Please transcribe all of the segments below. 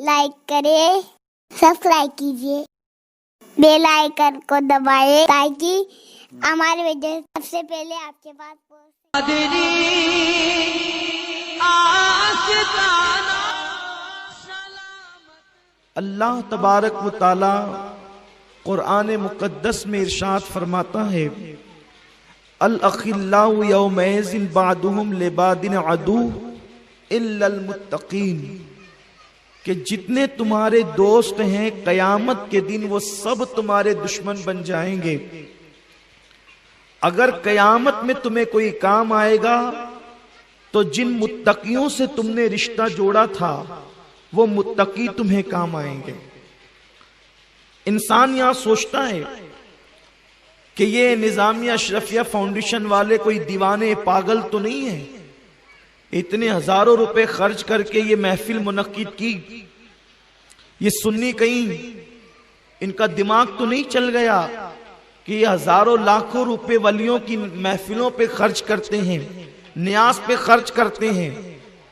Like करें, subscribe कीजिए, bell icon को दबाएं ताकि हमारे वीडियो सबसे पहले आपके पास पहुंचे। अल्लाह तबारक व तआला कुरान मुक़द्दस में इरशाद फरमाता है, अल अखिल्लाउ यौमइज़िन बादुहुम लिबादिन अदू इल्लल मुत्तकीन, कि जितने तुम्हारे दोस्त हैं कयामत के दिन वो सब तुम्हारे दुश्मन बन जाएंगे। अगर कयामत में तुम्हें कोई काम आएगा तो जिन मुत्तकियों से तुमने रिश्ता जोड़ा था वो मुत्तकी तुम्हें काम आएंगे। इंसान यहां सोचता है कि ये निजामिया अशरफिया फाउंडेशन वाले कोई दीवाने पागल तो नहीं है, इतने हजारों रुपए खर्च करके ये महफिल मुनक्किद की, ये सुन्नी कहीं इनका दिमाग तो नहीं चल गया कि ये हजारों लाखों रुपए वलियों की महफिलों पे खर्च करते हैं, नियाज पे खर्च करते हैं,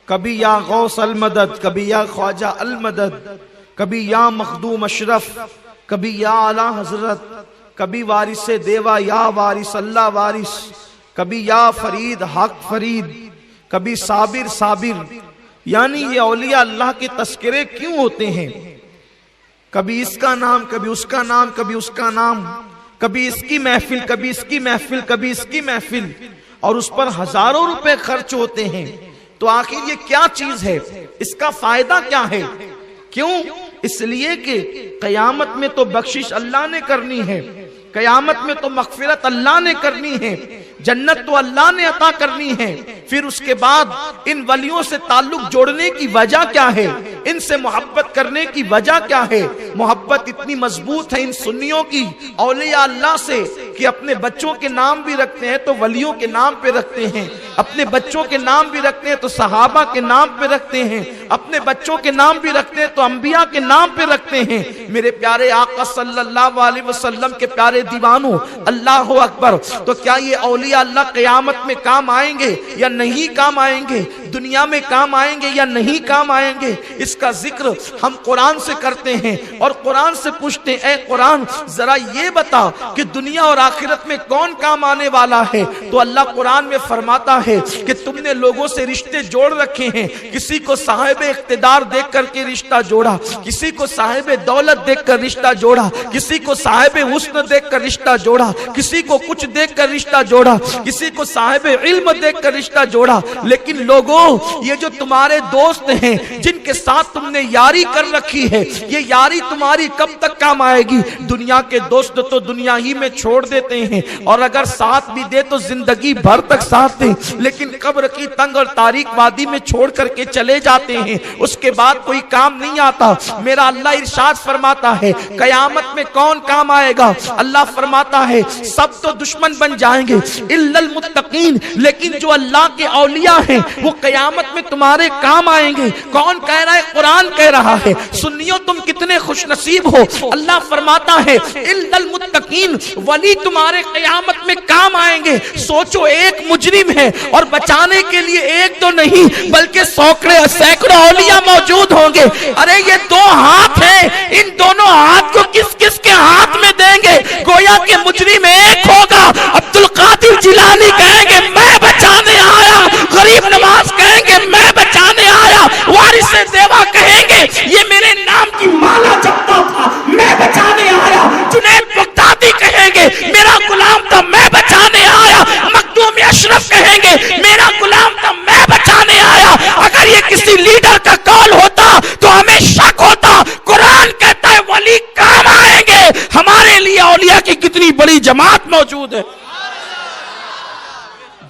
कभी या गौस अल मदद, कभी या ख्वाजा अल मदद, कभी या मखदूम अशरफ, कभी या आला हजरत, कभी वारिस देवा या वारिस अल्लाह वारिस, कभी या फरीद हक फरीद, कभी साबिर साबिर। यानी ये औलिया अल्लाह के तस्करे क्यों होते हैं? कभी इसका नाम, कभी उसका नाम, कभी उसका नाम, कभी इसकी महफिल, कभी इसकी महफिल, कभी इसकी महफिल, और उस पर हजारों रुपए खर्च होते हैं। तो आखिर ये क्या चीज है? इसका फायदा क्या है? क्यों? इसलिए कि कयामत में तो बख्शिश अल्लाह ने करनी है, कयामत में तो मगफिरत अल्लाह ने करनी है, जन्नत तो अल्लाह ने अता करनी है। फिर उसके बाद इन वलियों से ताल्लुक जोड़ने की वजह क्या है? इनसे मोहब्बत करने की वजह क्या है? मोहब्बत इतनी मजबूत है इन सुन्नियों की औलिया अल्लाह से कि अपने बच्चों के नाम भी रखते हैं तो वलियों के नाम पे रखते हैं, अपने बच्चों के नाम भी रखते हैं तो सहाबा के नाम पे रखते हैं, अपने बच्चों के नाम भी रखते हैं तो अंबिया के नाम पे रखते हैं। मेरे प्यारे आका सल्लल्लाहु अलैहि वसल्लम के प्यारे दीवानों, अल्लाह अकबर। तो क्या ये औलिया अल्लाह क़यामत में काम आएंगे या नहीं काम आएंगे? दुनिया में काम आएंगे या नहीं काम आएंगे? इसका जिक्र हम कुरान से करते हैं और कुरान से पूछते हैं, ए कुरान जरा ये बता कि दुनिया और आखिरत में कौन काम आने वाला है? तो अल्लाह कुरान में फरमाता है कि तुमने लोगों से रिश्ते जोड़ रखे हैं, किसी को साहिब इख्तिदार देख करके रिश्ता जोड़ा, किसी को साहिब दौलत देख कर रिश्ता जोड़ा, किसी को साहिब हुस्न देख कर रिश्ता जोड़ा, किसी को कुछ देख कर रिश्ता जोड़ा, किसी को साहिब इल्म देख कर रिश्ता जोड़ा। लेकिन लोगों, ये जो तुम्हारे दोस्त हैं जिनके साथ तुमने यारी कर रखी है, ये यारी तुम्हारी कब तक काम आएगी? दुनिया के दोस्त तो दुनिया ही में छोड़ देते हैं, और अगर साथ भी दे तो जिंदगी भर तक साथ दे, लेकिन कब्र की तंग और तारीक वादी में छोड़ करके चले जाते हैं, उसके बाद कोई काम नहीं आता। मेरा अल्लाह इरशाद फरमाता है, कयामत में कौन काम आएगा? अल्लाह फरमाता है सब तो दुश्मन बन जाएंगे इल्लल मुत्तकीन, लेकिन जो अल्लाह के औलिया हैं वो कयामत में तुम्हारे काम आएंगे। कौन कह रहा है? कुरान कह रहा है। सुन्नियों तुम कितने खुशनसीब हो, अल्लाह फरमाता है इल्लल मुत्तकीन, वली तुम्हारे कयामत में काम आएंगे। सोचो, एक मुजरिम है और बचाने के लिए एक तो नहीं बल्कि सैकड़ों औलिया मौजूद होंगे। अरे ये दो हाथ हैं, इन दोनों हाथ को किस किस के हाथ में देंगे? गोया के मुजरिम एक होगा, अब्दुल कादिर जिलानी कहेंगे मैं बचाने आया, गरीब नवाज कहेंगे मैं बचाने आया, वारिस देवा कहेंगे ये मेरे नाम की माला जपता था मैं बचाने आया, जुनैद बगदादी कहेंगे मेरा गुलाम था मैं बचाने आया, मखदूम अशरफ कहेंगे मेरा गुलाम था मैं बचाने आया। अगर ये किसी लीडर का कॉल होता तो हमें शक होता। कुरान कहता है वली काम आएंगे। हमारे लिए औलिया की कितनी बड़ी जमात मौजूद है।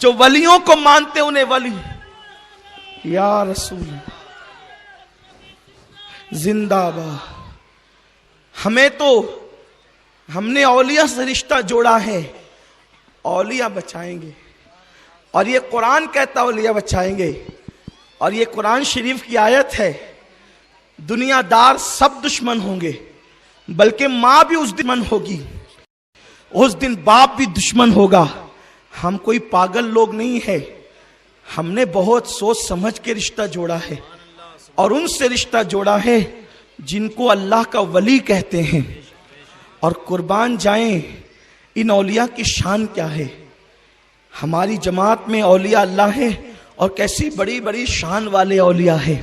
जो वलियों को मानते उन्हें वली, या रसूल जिंदाबाद। हमने औलिया से रिश्ता जोड़ा है, औलिया बचाएंगे, और ये कुरान कहता औलिया बचाएंगे, और ये कुरान शरीफ की आयत है। दुनियादार सब दुश्मन होंगे, बल्कि माँ भी उस दिन दुश्मन होगी, उस दिन बाप भी दुश्मन होगा। हम कोई पागल लोग नहीं है, हमने बहुत सोच समझ के रिश्ता जोड़ा है और उनसे रिश्ता जोड़ा है जिनको अल्लाह का वली कहते हैं, और कुर्बान जाएं इन औलिया की शान क्या है। हमारी जमात में औलिया अल्लाह है और कैसी बड़ी बड़ी शान वाले औलिया है।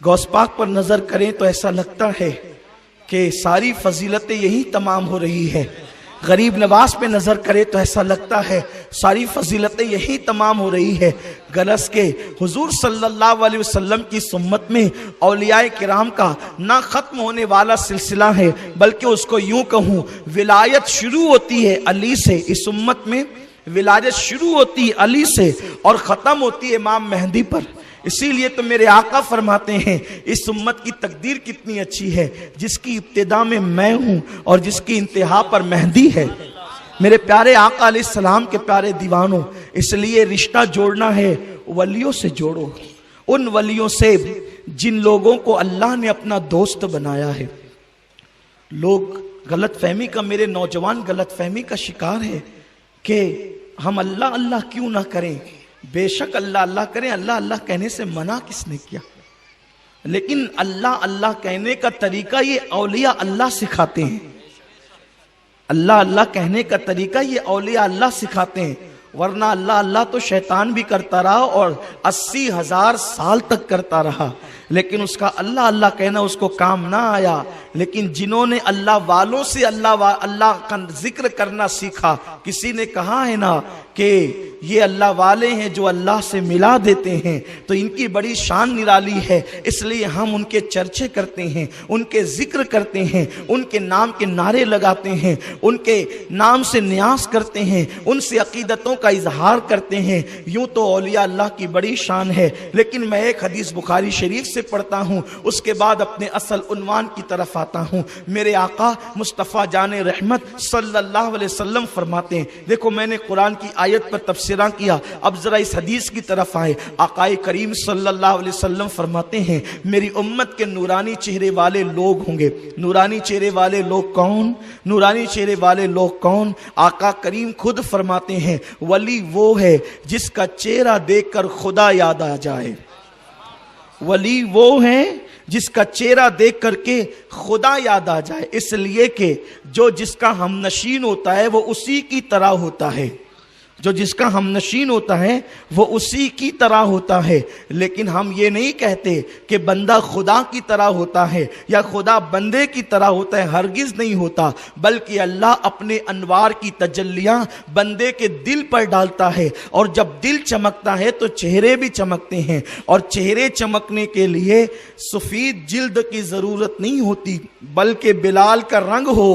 गौस पाक पर नजर करें तो ऐसा लगता है कि सारी फजीलतें यही तमाम हो रही है। गरीब नवाज पे नजर करे तो ऐसा लगता है सारी फजीलतें यही तमाम हो रही है। गरज के हुजूर सल्लल्लाहु अलैहि वसल्लम की सुन्नत में औलियाए किराम का ना खत्म होने वाला सिलसिला है, बल्कि उसको यूं कहूं विलायत शुरू होती है अली से। इस उम्मत में विलायत शुरू होती है अली से और खत्म होती है इमाम मेहदी पर। इसीलिए तो मेरे आका फरमाते हैं इस उम्मत की तकदीर कितनी अच्छी है, जिसकी इब्तिदा में मैं हूं और जिसकी इंतहा पर मेहदी है। मेरे प्यारे आका अलैहिस्सलाम के प्यारे दीवानों, इसलिए रिश्ता जोड़ना है वलियों से जोड़ो, उन वलियों से जिन लोगों को अल्लाह ने अपना दोस्त बनाया है। लोग गलतफहमी का, मेरे नौजवान गलतफहमी का शिकार है कि हम अल्लाह अल्लाह क्यों ना करें। बेशक अल्लाह अल्लाह करें, अल्लाह अल्लाह कहने से मना किसने किया, लेकिन अल्लाह अल्लाह कहने का तरीका ये औलिया अल्लाह सिखाते हैं। अल्लाह अल्लाह कहने का तरीका ये औलिया अल्लाह सिखाते हैं, वरना अल्लाह अल्लाह तो शैतान भी करता रहा और 80,000 साल तक करता रहा, लेकिन उसका अल्लाह अल्लाह कहना उसको काम ना आया। लेकिन जिन्होंने अल्लाह वालों से अल्लाह का जिक्र करना सीखा, किसी ने कहा है ना कि ये अल्लाह वाले हैं जो अल्लाह से मिला देते हैं, तो इनकी बड़ी शान निराली है। इसलिए हम उनके चर्चे करते हैं, उनके जिक्र करते हैं, उनके नाम के नारे लगाते हैं, उनके नाम से न्यास करते हैं, उनसे अकीदतों का इजहार करते हैं। यूं तो औलिया अल्लाह की बड़ी शान है, लेकिन मैं एक हदीस बुखारी शरीफ से पढ़ता हूं, उसके बाद अपने असल उन्वान की तरफ आता हूं। मेरे आका मुस्तफ़ा जाने रहमत सल्लल्लाहु अलैहि वसल्लम फरमाते हैं, देखो मैंने कुरान की आयत पर तफसीरा किया, अब जरा इस हदीस की तरफ आए। आकाए करीम सल्लल्लाहु अलैहि वसल्लम फरमाते हैं मेरी उम्मत के नूरानी चेहरे वाले लोग होंगे। नूरानी चेहरे वाले लोग कौन? नूरानी चेहरे वाले लोग कौन? आका करीम खुद फरमाते हैं वली वो है जिसका चेहरा देखकर खुदा याद आ जाए। वली वो है जिसका चेहरा देख करके खुदा याद आ जाए, इसलिए कि जो जिसका हमनशीन होता है वो उसी की तरह होता है, जो जिसका हमनशीन होता है वो उसी की तरह होता है। लेकिन हम ये नहीं कहते कि बंदा खुदा की तरह होता है या खुदा बंदे की तरह होता है, हरगिज नहीं होता, बल्कि अल्लाह अपने अनवार की तजल्लियां बंदे के दिल पर डालता है, और जब दिल चमकता है तो चेहरे भी चमकते हैं। और चेहरे चमकने के लिए सफेद जिल्द की जरूरत नहीं होती, बल्कि बिलाल का रंग हो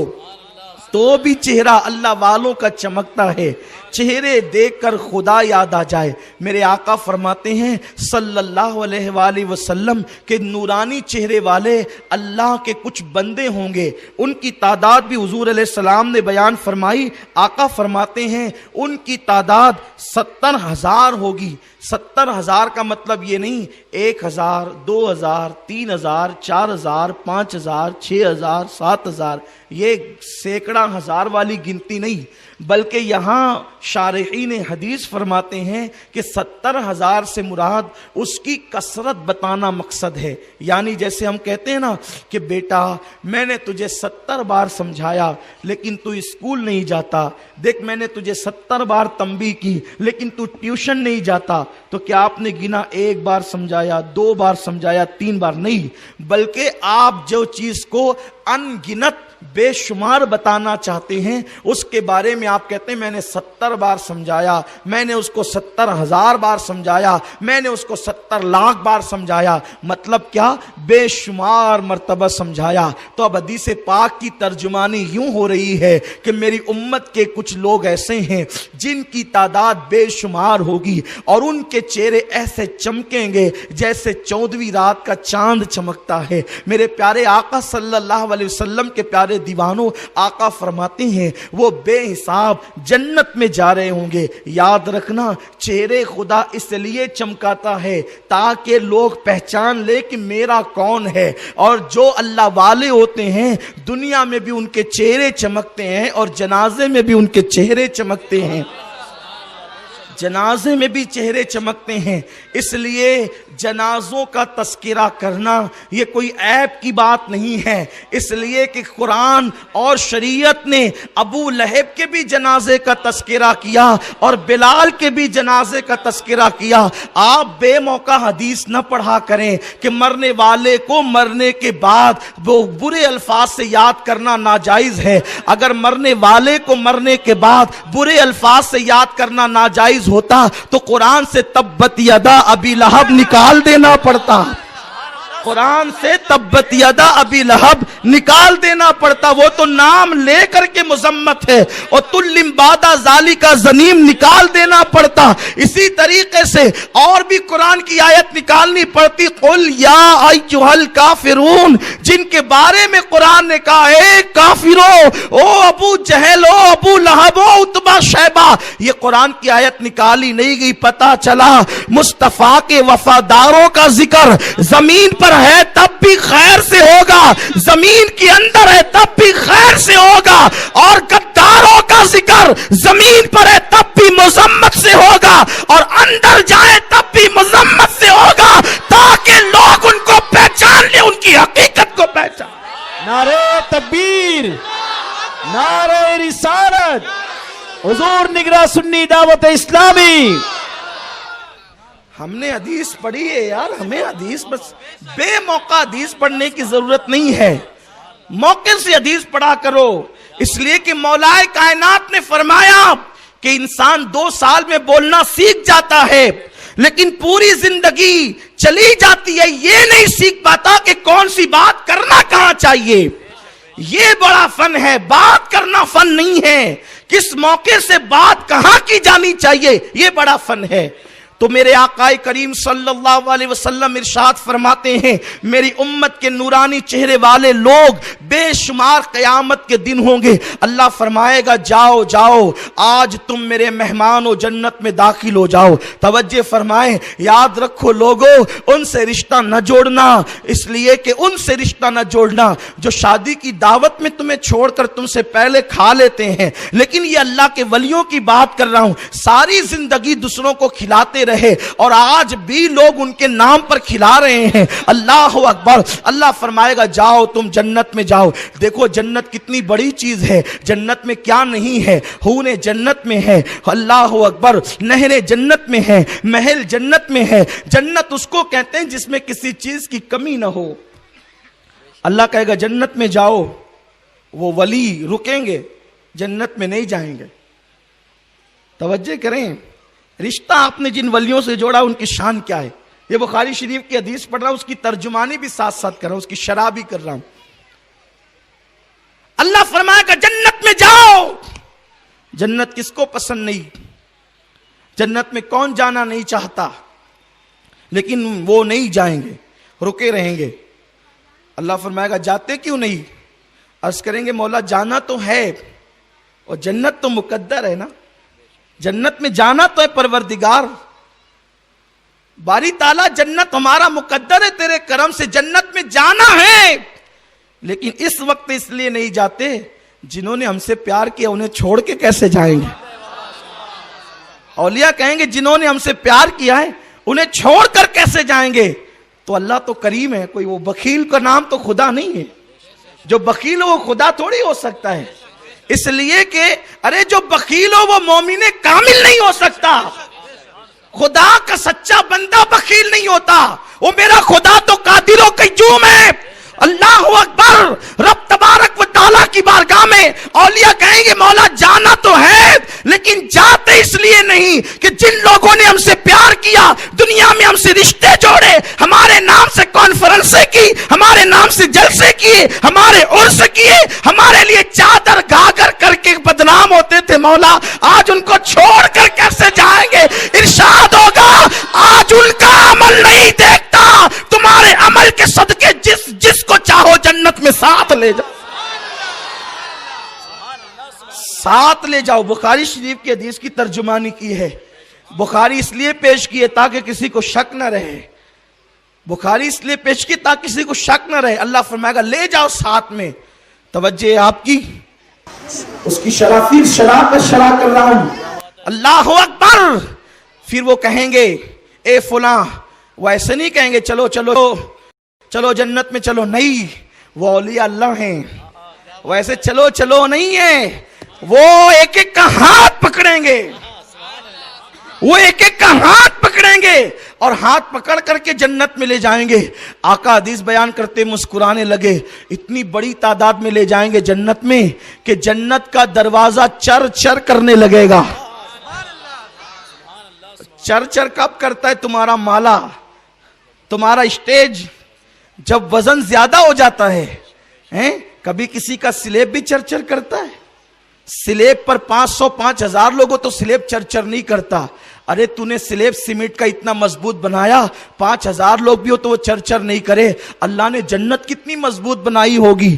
तो भी चेहरा अल्लाह वालों का चमकता है। चेहरे देखकर खुदा याद आ जाए। मेरे आका फरमाते हैं सल्लल्लाहु अलैहि वसल्लम के नूरानी चेहरे वाले अल्लाह के कुछ बंदे होंगे, उनकी तादाद भी हुजूर अलैहि सलाम ने बयान फरमाई। आका फरमाते हैं उनकी तादाद 70,000 होगी। 70,000 का मतलब ये नहीं 1,000, 2,000, 3,000, 4,000, 5,000, 6,000, 7,000, ये सैकड़ा हजार वाली गिनती नहीं, बल्कि यहाँ शारिहीन हदीस फरमाते हैं कि 70,000 से मुराद उसकी कसरत बताना मकसद है। यानी जैसे हम कहते हैं ना कि बेटा मैंने तुझे 70 बार समझाया लेकिन तू स्कूल नहीं जाता, देख मैंने तुझे 70 बार तंबीह की लेकिन तू ट्यूशन नहीं जाता, तो क्या आपने गिना 1 बार समझाया, 2 बार समझाया, 3 बार नहीं, बल्कि आप जो चीज को अनगिनत बेशुमार बताना चाहते हैं उसके बारे में आप कहते हैं मैंने 70 बार समझाया, मैंने उसको 70,000 बार समझाया, मैंने उसको 70 लाख बार समझाया। मतलब क्या? बेशुमार मर्तबा समझाया। तो अब हदीस पाक की तर्जुमानी यूं हो रही है कि मेरी उम्मत के कुछ लोग ऐसे हैं जिनकी तादाद बेशुमार होगी और उनके चेहरे ऐसे चमकेंगे जैसे 14वीं रात का चांद चमकता है। मेरे प्यारे आका सल्लल्लाहु अलैहि वसल्लम के प्यारे दीवानों, आका फरमाते हैं वो बेहिसाब जन्नत में जा रहे होंगे। याद रखना चेहरे खुदा इसलिए चमकाता है ताकि लोग पहचान ले कि मेरा कौन है। और जो अल्लाह वाले होते हैं दुनिया में भी उनके चेहरे चमकते हैं और जनाजे में भी उनके चेहरे चमकते हैं, जनाजे में भी चेहरे चमकते हैं। इसलिए جنازوں کا تذکرہ کرنا یہ کوئی عیب کی بات نہیں ہے، اس لیے کہ قرآن اور شریعت نے ابو لہب کے بھی جنازے کا تذکرہ کیا اور بلال کے بھی جنازے کا تذکرہ کیا۔ آپ بے موقع حدیث نہ پڑھا کریں کہ مرنے والے کو مرنے کے بعد وہ برے الفاظ سے یاد کرنا ناجائز ہے۔ اگر مرنے والے کو مرنے کے بعد برے الفاظ سے یاد کرنا ناجائز ہوتا تو قرآن سے تبت یدا ابی لہب نکال دینا پڑتا، قرآن سے تبت یدا ابی لہب نکال دینا پڑتا، وہ تو نام لے کر کے مذمت ہے، اور تلم بعد ذالک زنیم نکال دینا پڑتا۔ اسی طریقے سے اور بھی قرآن کی آیت نکالنی پڑتی، قل یا ایھا الکافرون، جن کے بارے میں قرآن نے کہا اے کافرو، او ابو جہل، او ابو لہب، او عتبہ شیبہ، یہ قرآن کی آیت نکالی نہیں گئی۔ پتہ چلا مصطفیٰ کے وفاداروں کا ذکر زمین پر ہے تب بھی خیر سے ہوگا، زمین کے اندر ہے تب بھی خیر سے ہوگا، اور غداروں کا ذکر زمین پر ہے تب بھی مذمت سے ہوگا، اور اندر جائے تب بھی مذمت سے ہوگا، تاکہ لوگ ان کو پہچان لیں، ان کی حقیقت کو پہچان۔ نعرہ تکبیر، نعرہ رسالت، حضور نگراں سنی دعوت اسلامی۔ ہم نے حدیث پڑھی ہے یار، ہمیں حدیث بس بے موقع حدیث پڑھنے کی ضرورت نہیں ہے، موقع سے حدیث پڑھا کرو، اس لیے کہ مولا کائنات نے فرمایا کہ انسان 2 سال میں بولنا سیکھ جاتا ہے، لیکن پوری زندگی چلی جاتی ہے، یہ نہیں سیکھ پاتا کہ کون سی بات کرنا کہاں چاہیے۔ یہ بڑا فن ہے، بات کرنا فن نہیں ہے، کس موقع سے بات کہاں کی جانی چاہیے یہ بڑا فن ہے۔ تو میرے آقا کریم صلی اللہ علیہ وسلم ارشاد فرماتے ہیں، میری امت کے نورانی چہرے والے لوگ بے شمار قیامت کے دن ہوں گے، اللہ فرمائے گا جاؤ جاؤ آج تم میرے مہمان و جنت میں داخل ہو جاؤ۔ توجہ فرمائیں، یاد رکھو لوگو، ان سے رشتہ نہ جوڑنا، اس لیے کہ ان سے رشتہ نہ جوڑنا جو شادی کی دعوت میں تمہیں چھوڑ کر تم سے پہلے کھا لیتے ہیں، لیکن یہ اللہ کے ولیوں کی بات کر رہا ہوں، ساری زندگی دوسروں کو کھلاتے رہے اور آج بھی لوگ ان کے نام پر کھلا رہے ہیں۔ اللہ اکبر، اللہ فرمائے گا جاؤ تم جنت میں جاؤ۔ دیکھو جنت کتنی بڑی چیز ہے، جنت میں کیا نہیں ہے، حور جنت میں ہے، اللہ اکبر، نہریں جنت میں ہے، محل جنت میں ہے۔ جنت اس کو کہتے ہیں جس میں کسی چیز کی کمی نہ ہو۔ اللہ کہے گا جنت میں جاؤ، وہ ولی رکیں گے، جنت میں نہیں جائیں گے۔ توجہ کریں، رشتہ آپ نے جن ولیوں سے جوڑا ان کی شان کیا ہے۔ یہ بخاری شریف کی حدیث پڑھ رہا ہوں، اس کی ترجمانی بھی ساتھ ساتھ کر رہا ہوں، اس کی شرح بھی کر رہا ہوں۔ اللہ فرمائے گا جنت میں جاؤ۔ جنت کس کو پسند نہیں؟ جنت میں کون جانا نہیں چاہتا؟ لیکن وہ نہیں جائیں گے، رکے رہیں گے۔ اللہ فرمائے گا جاتے کیوں نہیں؟ عرض کریں گے مولا جانا تو ہے، اور جنت تو مقدر ہے نا، جنت میں جانا تو ہے پروردگار، باری تعالیٰ جنت ہمارا مقدر ہے، تیرے کرم سے جنت میں جانا ہے، لیکن اس وقت اس لیے نہیں جاتے، جنہوں نے ہم سے پیار کیا انہیں چھوڑ کے کیسے جائیں گے؟ اولیاء کہیں گے جنہوں نے ہم سے پیار کیا ہے انہیں چھوڑ کر کیسے جائیں گے؟ تو اللہ تو کریم ہے، کوئی وہ بخیل کا نام تو خدا نہیں ہے، جو بخیل ہو وہ خدا تھوڑی ہو سکتا ہے، اس لیے کہ ارے جو بخیل ہو وہ مومن کامل نہیں ہو سکتا، خدا کا سچا بندہ بخیل نہیں ہوتا، وہ میرا خدا تو قادر و قیوم ہے۔ اللہ اکبر، رب تبارک و تعالیٰ کی بارگاہ میں اولیاء کہیں گے مولا جانا تو ہے، لیکن جاتے اس لیے نہیں کہ جن لوگوں نے ہم سے پیار کیا، دنیا میں ہم سے رشتے جوڑے، ہمارے نام سے کانفرنسیں کی، ہمارے نام سے جلسے کیے، ہمارے عرس کیے، ہمارے لیے چادر گھاگر کر کے بدنام ہوتے تھے، مولا آج ان کو چھوڑ کر کیسے جائیں گے؟ ارشاد ہوگا آج ان کا عمل نہیں دیکھتا، تمہارے عمل کے صدقے جس کو چاہو جنت میں ساتھ لے جاؤ، ساتھ لے جاؤ۔ بخاری شریف کی حدیث کی ترجمانی کی ہے، بخاری اس لیے پیش کی ہے تاکہ کسی کو شک نہ رہے، بخاری اس لیے پیش کی تاکہ کسی کو شک نہ رہے۔ اللہ فرمائے گا لے جاؤ ساتھ میں۔ توجہ ہے آپ کی، اس کی شرح کر رہا ہوں۔ اللہ اکبر، پھر وہ کہیں گے اے فلاں وہ ایسے نہیں کہیں گے چلو چلو چلو جنت میں چلو، نہیں، وہ اولیاء اللہ ہیں، وہ ایسے چلو چلو نہیں ہے، وہ ایک ایک کا ہاتھ پکڑیں گے، وہ ایک ایک کا ہاتھ پکڑیں گے اور ہاتھ پکڑ کر کے جنت میں لے جائیں گے۔ آقا حدیث بیان کرتے مسکرانے لگے، اتنی بڑی تعداد میں لے جائیں گے جنت میں کہ جنت کا دروازہ چر چر کرنے لگے گا۔ چر چر کب کرتا ہے؟ تمہارا مالا، تمہارا اسٹیج جب وزن زیادہ ہو جاتا ہے، کبھی کسی کا سلیب بھی چر چر کرتا ہے؟ سلیب پر 500 5000 لوگوں تو سلیب چر چر نہیں کرتا۔ ارے تو نے سلیب سیمنٹ کا اتنا مضبوط بنایا، 5000 لوگ بھی ہو تو وہ چر چر نہیں کرے۔ اللہ نے جنت کتنی مضبوط بنائی ہوگی،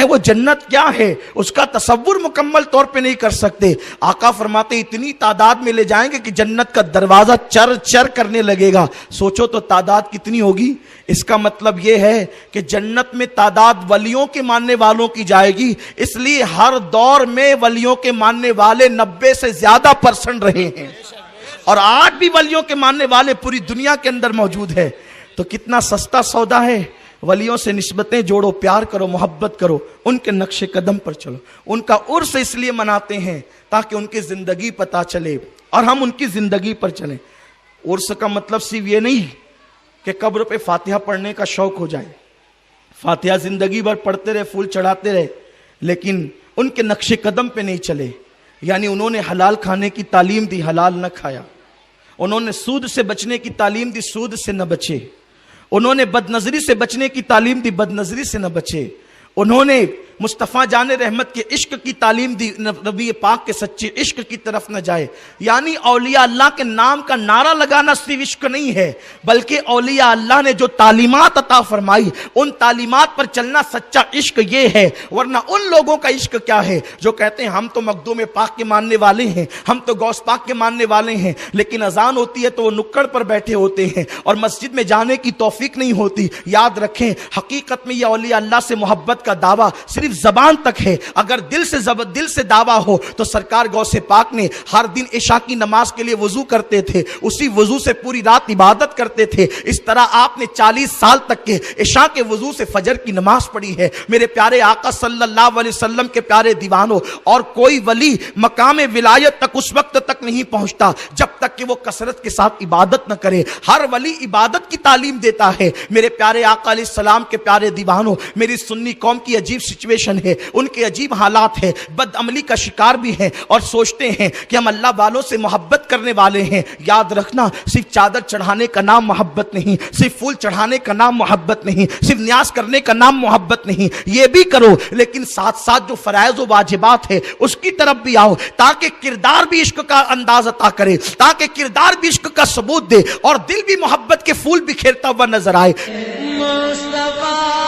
وہ جنت کیا ہے اس کا تصور مکمل طور پہ نہیں کر سکتے۔ آقا فرماتے اتنی تعداد میں لے جائیں گے کہ جنت کا دروازہ چر چر کرنے لگے گا۔ سوچو تو تعداد کتنی ہوگی۔ اس کا مطلب یہ ہے کہ جنت میں تعداد ولیوں کے ماننے والوں کی جائے گی، اس لیے ہر دور میں ولیوں کے ماننے والے 90 سے زیادہ % رہے ہیں، اور آج بھی ولیوں کے ماننے والے پوری دنیا کے اندر موجود ہے۔ تو کتنا سستا سودا ہے، ولیوں سے نسبتیں جوڑو، پیار کرو، محبت کرو، ان کے نقش قدم پر چلو۔ ان کا عرس اس لیے مناتے ہیں تاکہ ان کی زندگی پتہ چلے اور ہم ان کی زندگی پر چلیں۔ عرس کا مطلب صرف یہ نہیں کہ قبر پہ فاتحہ پڑھنے کا شوق ہو جائے، فاتحہ زندگی بھر پڑھتے رہے، پھول چڑھاتے رہے، لیکن ان کے نقش قدم پہ نہیں چلے۔ یعنی انہوں نے حلال کھانے کی تعلیم دی، حلال نہ کھایا۔ انہوں نے سود سے بچنے کی تعلیم دی، سود سے نہ بچے۔ انہوں نے بد نظری سے بچنے کی تعلیم دی، بد نظری سے نہ بچے۔ انہوں نے مصطفیٰ جان رحمت کے عشق کی تعلیم دی، نبی پاک کے سچے عشق کی طرف نہ جائے۔ یعنی اولیاء اللہ کے نام کا نعرہ لگانا صرف عشق نہیں ہے، بلکہ اولیاء اللہ نے جو تعلیمات عطا فرمائی ان تعلیمات پر چلنا سچا عشق یہ ہے۔ ورنہ ان لوگوں کا عشق کیا ہے جو کہتے ہیں ہم تو مخدوم پاک کے ماننے والے ہیں، ہم تو غوث پاک کے ماننے والے ہیں، لیکن اذان ہوتی ہے تو وہ نکڑ پر بیٹھے ہوتے ہیں اور مسجد میں جانے کی توفیق نہیں ہوتی۔ یاد رکھیں، حقیقت میں یہ اولیاء اللہ سے محبت کا دعویٰ صرف زبان تک ہے۔ اگر دل سے دعویٰ ہو تو سرکار غوث پاک نے ہر دن عشاء کی نماز کے لیے وضو کرتے تھے، اسی وضو سے پوری رات عبادت کرتے تھے۔ اس طرح آپ نے 40 سال تک کے عشاء کے وضو سے فجر کی نماز پڑھی ہے۔ میرے پیارے آقا صلی اللہ علیہ وسلم کے پیارے دیوانوں، اور کوئی ولی مقام ولایت تک اس وقت تک نہیں پہنچتا جب تک کہ وہ کثرت کے ساتھ عبادت نہ کرے۔ ہر ولی عبادت کی تعلیم دیتا ہے۔ میرے پیارے آقا علیہ السلام کے پیارے دیوانوں، میری سنی قوم کی عجیب سچویشن ہے، ان کے عجیب حالات ہیں، بد عملی کا شکار بھی ہیں اور سوچتے ہیں کہ ہم اللہ والوں سے محبت کرنے والے ہیں۔ یاد رکھنا، صرف چادر چڑھانے کا نام محبت نہیں، صرف پھول چڑھانے کا نام محبت نہیں، صرف نیاز کرنے کا نام محبت نہیں، یہ بھی کرو لیکن ساتھ ساتھ جو فرائض و واجبات ہے اس کی طرف بھی آؤ، تاکہ کردار بھی عشق کا انداز عطا کرے، تاکہ کردار بھی عشق کا ثبوت دے اور دل بھی محبت کے پھول بکھیرتا ہوا نظر آئے۔ مصطفیٰ